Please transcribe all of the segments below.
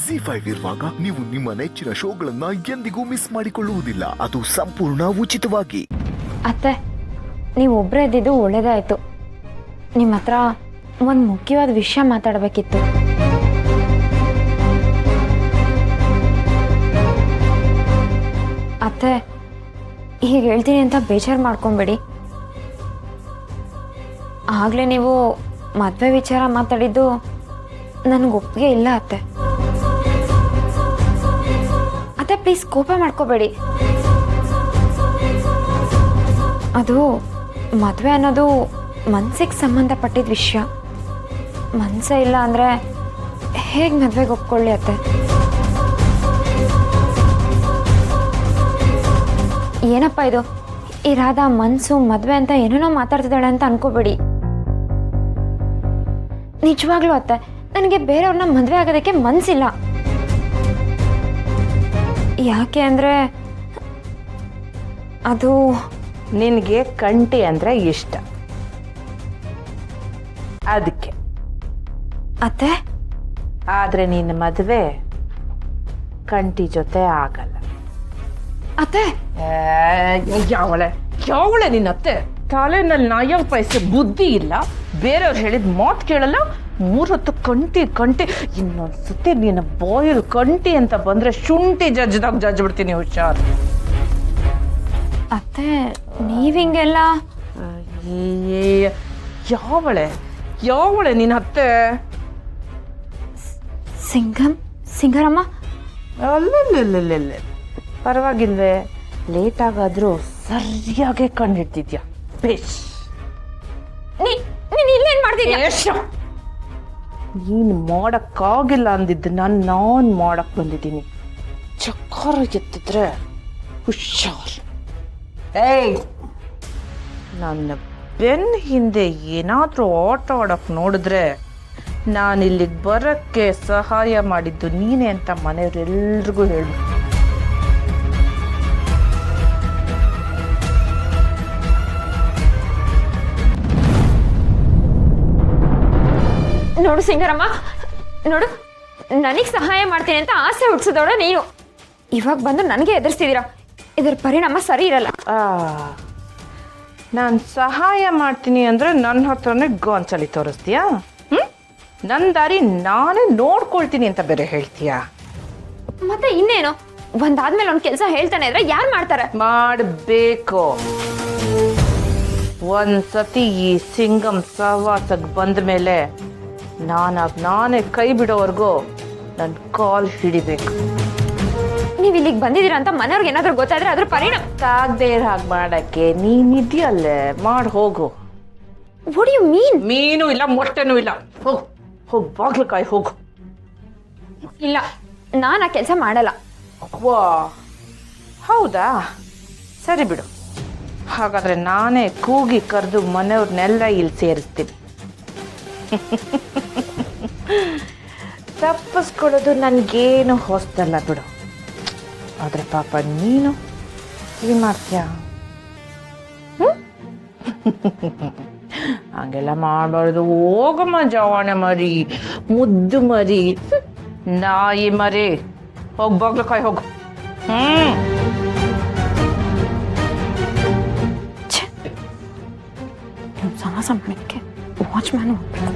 ZEE5 ಇರುವಾಗ ನೀವು ನಿಮ್ಮ ನೆಚ್ಚಿನ ಶೋಗಳನ್ನ ಎಂದಿಗೂ ಮಿಸ್ ಮಾಡಿಕೊಳ್ಳುವುದಿಲ್ಲ. ಅದು ಸಂಪೂರ್ಣ ಉಚಿತವಾಗಿ. ಅತ್ತೆ, ನೀವು ಒಬ್ಬರೇ ಇದ್ದಿದ್ದು ಒಳ್ಳೇದಾಯ್ತು. ನಿಮ್ಮ ಹತ್ರ ಒಂದು ಮುಖ್ಯವಾದ ವಿಷಯ ಮಾತಾಡಬೇಕಿತ್ತು. ಅತ್ತೆ, ಹೀಗೆ ಹೇಳ್ತೀನಿ ಅಂತ ಬೇಜಾರು ಮಾಡ್ಕೊಂಬೇಡಿ. ಆಗಲೇ ನೀವು ಮದುವೆ ವಿಚಾರ ಮಾತಾಡಿದ್ದು ನನಗೆ ಒಪ್ಪಿಗೆ ಇಲ್ಲ ಅತ್ತೆ. ಅತ್ತೆ ಪ್ಲೀಸ್ ಕೋಪ ಮಾಡ್ಕೋಬೇಡಿ. ಅದು ಮದುವೆ ಅನ್ನೋದು ಮನಸ್ಸಿಗೆ ಸಂಬಂಧಪಟ್ಟಿದ್ದ ವಿಷಯ. ಮನಸ್ಸೇ ಇಲ್ಲ ಅಂದರೆ ಹೇಗೆ ಮದುವೆಗೆ ಒಪ್ಕೊಳ್ಳಿ ಅತ್ತೆ? ಏನಪ್ಪ ಇದು, ಈ ರಾಧಾ ಮನಸ್ಸು ಮದುವೆ ಅಂತ ಏನೇನೋ ಮಾತಾಡ್ತಿದ್ದಾಳೆ ಅಂತ ಅನ್ಕೋಬೇಡಿ. ನಿಜವಾಗ್ಲೂ ಅತ್ತೆ, ನನಗೆ ಬೇರೆಯವ್ರನ್ನ ಮದುವೆ ಆಗೋದಕ್ಕೆ ಮನಸ್ಸಿಲ್ಲ. ಯಾಕೆ ಅಂದರೆ ಅದು ನಿನಗೆ ಕಂಟಿ ಅಂದರೆ ಇಷ್ಟ, ಅದಕ್ಕೆ. ಅತ್ತೆ, ಆದರೆ ನಿನ್ನ ಮದುವೆ ಕಂಟಿ ಜೊತೆ ಆಗಲ್ಲ. ಅತ್ತೆ ಯಾವಳೆ ನಿನ್ನ ಅತ್ತೆ? ತಲೆನಲ್ಲಿ ನಾಯವ್ ಪೈಸೆ ಬುದ್ಧಿ ಇಲ್ಲ, ಬೇರೆಯವ್ರು ಹೇಳಿದ ಮಾತು ಕೇಳಲ್ಲ. 3 ಹೊತ್ತು ಕಂಟಿ ಕಂಟಿ. ಇನ್ನೊಂದ್ಸತಿ ನಿನ್ನ ಬಾಯಲ್ಲಿ ಕಂಟಿ ಅಂತ ಬಂದ್ರೆ ಶುಂಠಿ ಜಜ್ಜ್ ಬಿಡ್ತೀನಿ, ಹುಷಾರ್. ಅತ್ತೆ ನೀವ್ ಹಿಂಗೆಲ್ಲ ಯಾವಳೆ ನಿನ್ನ ಅತ್ತೆ? ಸಿಂಗರಮ್ಮ. ಅಲ್ಲ, ಪರವಾಗಿಲ್ವೇ, ಲೇಟ್ ಆಗಾದ್ರೂ ಸರಿಯಾಗೆ ಕಂಡಿಡ್ತಿದ್ಯಾ. ಬೇಷ್. ನೀನ್ ಇಲ್ಲೇನ್ ಮಾಡ್ತಿದ್ಯಾ? ನೀನು ಮಾಡಕ್ಕಾಗಿಲ್ಲ ಅಂದಿದ್ದನ್ನ ನಾನು ಮಾಡಕ್ ಬಂದಿದ್ದೀನಿ. ಚಕ್ಕಾರ ಎತ್ತಿದ್ರೆ ಹುಷಾರ್. ಏಯ್, ನನ್ನ ಬೆನ್ನ ಹಿಂದೆ ಏನಾದ್ರೂ ಆಟ ಆಡಕ್ ನೋಡಿದ್ರೆ ನಾನಿಲ್ಲಿಗೆ ಬರಕ್ಕೆ ಸಹಾಯ ಮಾಡಿದ್ದು ನೀನೇ ಅಂತ ಮನೆಯವರೆಲ್ರಿಗೂ ಹೇಳು. ನೋಡು ಸಿಂಗರಮ್ಮ, ನೋಡು, ನನಗೆ ಸಹಾಯ ಮಾಡ್ತೀನಿ ಅಂತ ಆಸೆ ಹುಡ್ಸೋದೋಡ ನೀನು ಇವಾಗ ಬಂದು ನನಗೆ ಎದುರಿಸ್ತಿದ್ದೀರಾ. ಇದರ ಪರಿಣಾಮ ಸರಿ ಇರಲ್ಲ. ನಾನು ಸಹಾಯ ಮಾಡ್ತೀನಿ ಅಂದ್ರೆ ನನ್ನ ಹತ್ರನೇ ಗೊಂಚಲಿ ತೋರಿಸ್ತೀಯಾ? ನನ್ನ ದಾರಿ ನಾನೇ ನೋಡ್ಕೊಳ್ತೀನಿ ಅಂತ ಬೇರೆ ಹೇಳ್ತೀಯಾ? ಮತ್ತೆ ಇನ್ನೇನು, ಒಂದಾದ್ಮೇಲೆ ಒಂದು ಕೆಲಸ ಹೇಳ್ತಾನೆ ಇದ್ರೆ ಯಾರು ಮಾಡ್ತಾರೆ? ಮಾಡಬೇಕು. ಒಂದ್ಸತಿ ಈ ಸಿಂಗಂ ಸಹವಾಸಕ್ಕೆ ಬಂದ ಮೇಲೆ ನಾನೇ ಕೈ ಬಿಡೋವರೆಗೂ ನನ್ನ ಕಾಲ್ ಹಿಡಿಬೇಕು. ನೀವು ಇಲ್ಲಿಗೆ ಬಂದಿದ್ದೀರಾ ಅಂತ ಮನೆಯವ್ರಿಗೆ ಏನಾದ್ರೂ ಗೊತ್ತಾದ್ರೆ ಅದ್ರ ಪರಿಣಾಮ ಆಗದೆ ಹಾಗೆ ಮಾಡಕ್ಕೆ ನೀನಿದೆಯಲ್ಲೇ, ಮಾಡಿ ಹೋಗು. What you mean? ಮೀನು ಇಲ್ಲ, ಮೊಟ್ಟೆನೂ ಇಲ್ಲ. ಹೋಗು, ಬಾಗ್ಲಕಾಯಿ ಹೋಗು. ಇಲ್ಲ, ನಾನು ಆ ಕೆಲಸ ಮಾಡಲ್ಲ. ವಾ, ಹೌದಾ? ಸರಿ ಬಿಡು, ಹಾಗಾದ್ರೆ ನಾನೇ ಕೂಗಿ ಕರೆದು ಮನೆಯವ್ರನ್ನೆಲ್ಲ ಇಲ್ಲಿ ಸೇರಿಸ್ತೀನಿ. ತಪ್ಪಿಸ್ಕೊಳ್ಳೋದು ನನಗೇನು ಹೊಸ್ತಲ್ಲ ಬಿಡು. ಆದರೆ ಪಾಪ ನೀನು ಏನು ಮಾಡ್ತೀಯ? ಹಂಗೆಲ್ಲ ಮಾಡಬಾರ್ದು. ಹೋಗಮ್ಮ ಜವಾನ ಮರಿ, ಮುದ್ದು ಮರಿ, ನಾಯಿ ಮರಿ, ಹೋಗಿ ಬಾಗ್ಲಕಾಯಿ ಹೋಗು. ಸಮಾಸ ಮಾಡಕ್ಕೆ ವಾಚ್ಮ್ಯಾನ್ ಹೋಗ್ಬೇಕು.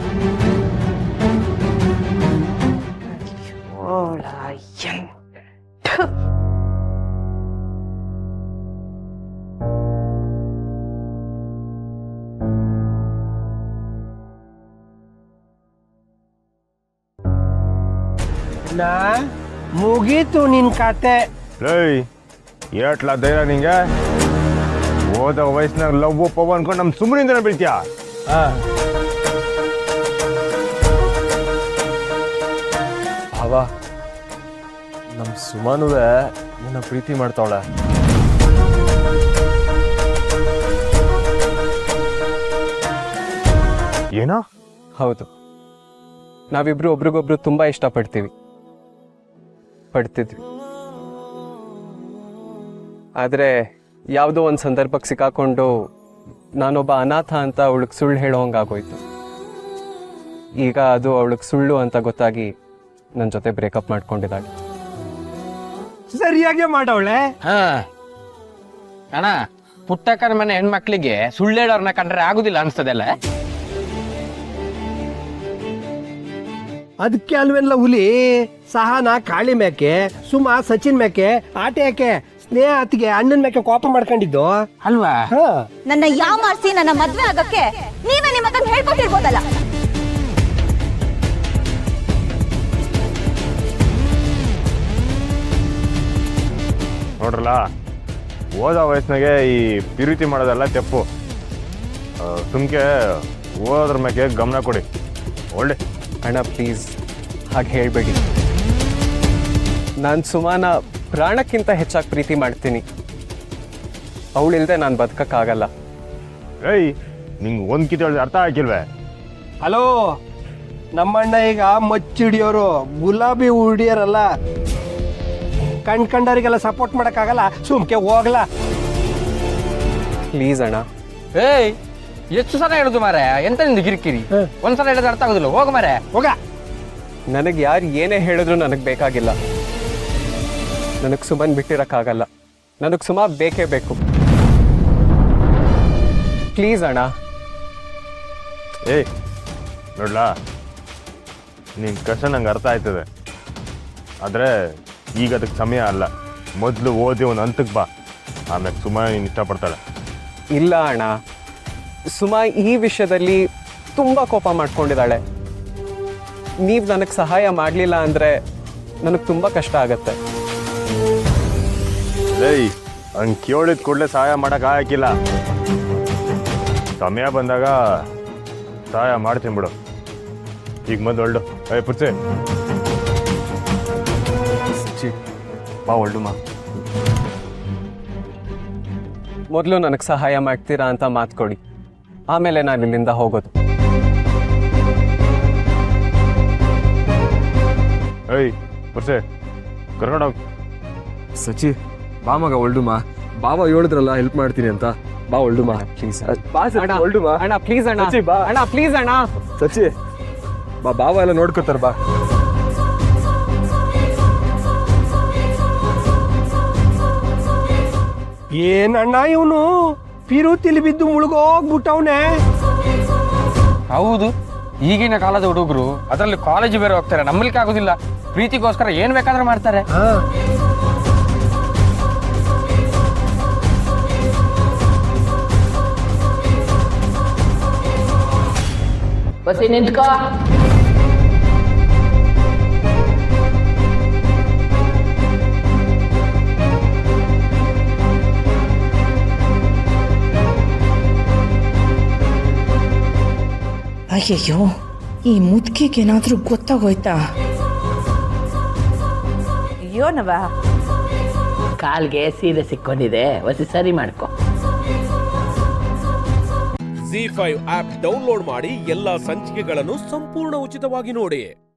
ಮುಗೀತು ನಿನ್ ಕತೆ. ಏಟ್ಲ ಧೈರ್ಯ ನಿಂಗೆ? ಹೋದ ವಯಸ್ಸಿನಾಗ ಲವ್ ಪವ್ ಅನ್ಕೊಂಡು ನಮ್ಮ ಸುಮ್ಮನಿಂದನೇ ಬೀಳ್ತೀಯಾ? ಭಾವ, ನಮ್ಮ ಸುಮನುವೆ ನನ್ನ ಪ್ರೀತಿ ಮಾಡ್ತಾವಳೆ. ಏನೋ? ಹೌದು, ನಾವಿಬ್ರು ಒಬ್ರಿಗೊಬ್ರು ತುಂಬಾ ಇಷ್ಟಪಡ್ತೀವಿ, ಪಡ್ತಿದ್ವಿ. ಆದರೆ ಯಾವುದೋ ಒಂದು ಸಂದರ್ಭಕ್ಕೆ ಸಿಕ್ಕಾಕೊಂಡು ನಾನೊಬ್ಬ ಅನಾಥ ಅಂತ ಅವಳಿಗೆ ಸುಳ್ಳು ಹೇಳೋ ಹಂಗಾಗೋಯ್ತು. ಈಗ ಅದು ಅವಳಿಗೆ ಸುಳ್ಳು ಅಂತ ಗೊತ್ತಾಗಿ ನನ್ನ ಜೊತೆ ಬ್ರೇಕಪ್ ಮಾಡ್ಕೊಂಡಿದ್ದಾಳೆ. ಸರಿಯಾಗಿ ಮಾಡವಳೆ. ಹಾ ಅಣ್ಣ, ಪುಟ್ಟಕ್ಕನ ಮನೆ ಹೆಣ್ಮಕ್ಳಿಗೆ ಸುಳ್ಳೇಳವ್ರನ್ನ ಕಂಡ್ರೆ ಆಗುದಿಲ್ಲ ಅನ್ಸ್ತದಲ್ಲ. ಅದಕ್ಕೆ ಅಲ್ವೆಲ್ಲ ಹುಲಿ ಸಹನ ಕಾಳಿ ಮೇಕೆ, ಸುಮಾ ಸಚಿನ್ ಮೇಕೆ, ಆಟ ಯಾಕೆ ಸ್ನೇಹ ಅತ್ತಿಗೆ ಅಣ್ಣನ ಮೇಕೆ ಕೋಪ ಮಾಡ್ಕೊಂಡಿದ್ದು ಅಲ್ವಾ? ಹಾ ನನ್ನ ಯಾಮಾರ್ಸಿ ನನ್ನ ಮದ್ವೆ ಆಗಕ್ಕೆ ನೀವೇ ನಿಮ್ಮ ಮಗನ್ ಹೇಳ್ಕೊಟ್ಟಿರ್ಬೋದಲ್ಲ. ನೋಡ್ರಲ್ಲ, ಓದೋ ವಯಸ್ಸಿನಾಗೆ ಈ ಪ್ರೀತಿ ಮಾಡೋದೆಲ್ಲ ತಪ್ಪು. ಸುಮ್ಕೆ ಓದೋದ್ರ ಮೇಲೆ ಗಮನ ಕೊಡಿ. ಒಳ್ಳೆ ಅಣ್ಣ ಪ್ಲೀಸ್ ಹಾಗೆ ಹೇಳಬೇಡಿ. ನಾನು ಸುಮಾನ ಪ್ರಾಣಕ್ಕಿಂತ ಹೆಚ್ಚಾಗಿ ಪ್ರೀತಿ ಮಾಡ್ತೀನಿ. ಅವಳಿಲ್ದೆ ನಾನು ಬದುಕಕ್ಕಾಗಲ್ಲ. ಏಯ್, ನಿಂಗೆ ಒಂದು ಕಿತ ಹೇಳಿದ್ರೆ ಅರ್ಥ ಆಗಿಲ್ವೇ? ಹಲೋ, ನಮ್ಮಣ್ಣ ಈಗ ಮಚ್ಚಿಡಿಯೋರು, ಗುಲಾಬಿ ಹುಡಿಯರಲ್ಲ. ಕಂಡವರಿಗೆಲ್ಲ ಸಪೋರ್ಟ್ ಮಾಡಕ್ಕಾಗಲ್ಲ, ಸುಮ್ಕೆ ಹೋಗ್ಲಾ. ಪ್ಲೀಸ್ ಅಣ್ಣ. ಏಯ್, ಎಷ್ಟು ಸಲ ಹೇಳುದು ಮಾರೆ, ಎಂತ ನಿಂದು ಕಿರಿಕಿರಿ? ಒಂದ್ಸಲ ಹೇಳಿದ್ರೆ ಅರ್ಥ ಆಗುದಿಲ್ಲ, ಹೋಗ ಮಾರೆ ಹೋಗ. ನನಗೆ ಯಾರು ಏನೇ ಹೇಳಿದ್ರು ನನಗೆ ಬೇಕಾಗಿಲ್ಲ. ನನಗೆ ಸುಮನ್ ಬಿಟ್ಟಿರೋಕ್ಕಾಗಲ್ಲ. ನನಗೆ ಸುಮಾ ಬೇಕೇ ಬೇಕು. ಪ್ಲೀಸ್ ಅಣ್ಣ. ಏಯ್ ನೋಡ್ಲಾ, ನಿನ್ನ ಕಷ್ಟ ನಂಗೆ ಅರ್ಥ ಆಯ್ತದೆ. ಆದರೆ ಈಗ ಅದಕ್ಕೆ ಸಮಯ ಅಲ್ಲ. ಮೊದಲು ಓದಿ ಒಂದು ಹಂತಕ್ಕೆ ಬಾ, ಆಮೇಲೆ ಸುಮ್ಮನೆ ನೀನು ಇಷ್ಟಪಡ್ತಾಳೆ. ಇಲ್ಲ ಅಣ್ಣ, ಸುಮಾ ಈ ವಿಷಯದಲ್ಲಿ ತುಂಬ ಕೋಪ ಮಾಡ್ಕೊಂಡಿದ್ದಾಳೆ. ನೀವು ನನಗೆ ಸಹಾಯ ಮಾಡಲಿಲ್ಲ ಅಂದರೆ ನನಗೆ ತುಂಬ ಕಷ್ಟ ಆಗತ್ತೆ. ಏಯ್, ಹಂಗೆ ಕೇಳಿದ ಕೂಡಲೇ ಸಹಾಯ ಮಾಡೋಕ್ಕಾಗಿಲ್ಲ. ಸಮಯ ಬಂದಾಗ ಸಹಾಯ ಮಾಡ್ತೀನಿ ಬಿಡು. ಈಗ ಮೊದಲು ಒಳ್ಳು. ಏಯ್ ಪುರ್ಸೆ ಬಾ ಒಳ್ಳು ಮಾ. ಮೊದಲು ನನಗೆ ಸಹಾಯ ಮಾಡ್ತೀರಾ ಅಂತ ಮಾತು ಕೊಡಿ, ಆಮೇಲೆ ನಾನು ಇಲ್ಲಿಂದ ಹೋಗೋದು. ಏಯ್ ಪುರ್ಸೆ ಕರ್ಕೊಂಡೋಗಿ. ಸಚಿ ಬಾ ಮಗ ಒಳ್ಡುಮ. ಬಾವ ಹೇಳಿದ್ರಲ್ಲ ಹೆಲ್ಪ್ ಮಾಡ್ತೀನಿ ಅಂತ. ಬಾ ಒಳ್ಡುಮ ಪ್ಲೀಸ್ ಬಾ ಸಚಿ, ಒಳ್ಡುಮ. ಅಣ್ಣ ಪ್ಲೀಸ್ ಅಣ್ಣ. ಸಚಿ, ಬಾ. ಅಣ್ಣ ಪ್ಲೀಸ್ ಅಣ್ಣ. ಸಚಿ ಬಾ, ಬಾವ ಎಲ್ಲ ನೋಡ್ಕೋತಾರ. ಬಾ. ಏನಣ್ಣ ಇವನು ಪಿರುತಿಲಿ ಬಿದ್ದು ಮುಳುಗೋಗ್ಬಿಟ್ಟವನೆ. ಹೌದು, ಈಗಿನ ಕಾಲದ ಹುಡುಗರು ಅದರಲ್ಲಿ ಕಾಲೇಜ್ ಬೇರೆ ಹೋಗ್ತಾರೆ. ನಮ್ಮಲಿಕ್ಕೆ ಆಗುದಿಲ್ಲ, ಪ್ರೀತಿಗೋಸ್ಕರ ಏನ್ ಬೇಕಾದ್ರೂ ಮಾಡ್ತಾರೆ. ಬಸ್ಸಿ ನಿಂತ್ಕೋ. ಅಯ್ಯಯ್ಯೋ, ಈ ಮುದುಕಿಗೇನಾದ್ರೂ ಗೊತ್ತಾಗೋಯ್ತಾ? ಅಯ್ಯೋನವ, ಕಾಲ್ಗೆ ಸೀರೆ ಸಿಕ್ಕೊಂಡಿದೆ, ಹೊಸಿ ಸರಿ ಮಾಡ್ಕೊ. ZEE5 ಆಪ್ ಡೌನ್ಲೋಡ್ ಮಾಡಿ ಎಲ್ಲಾ ಸಂಚಿಕೆಗಳನ್ನು ಸಂಪೂರ್ಣ ಉಚಿತವಾಗಿ ನೋಡಿ.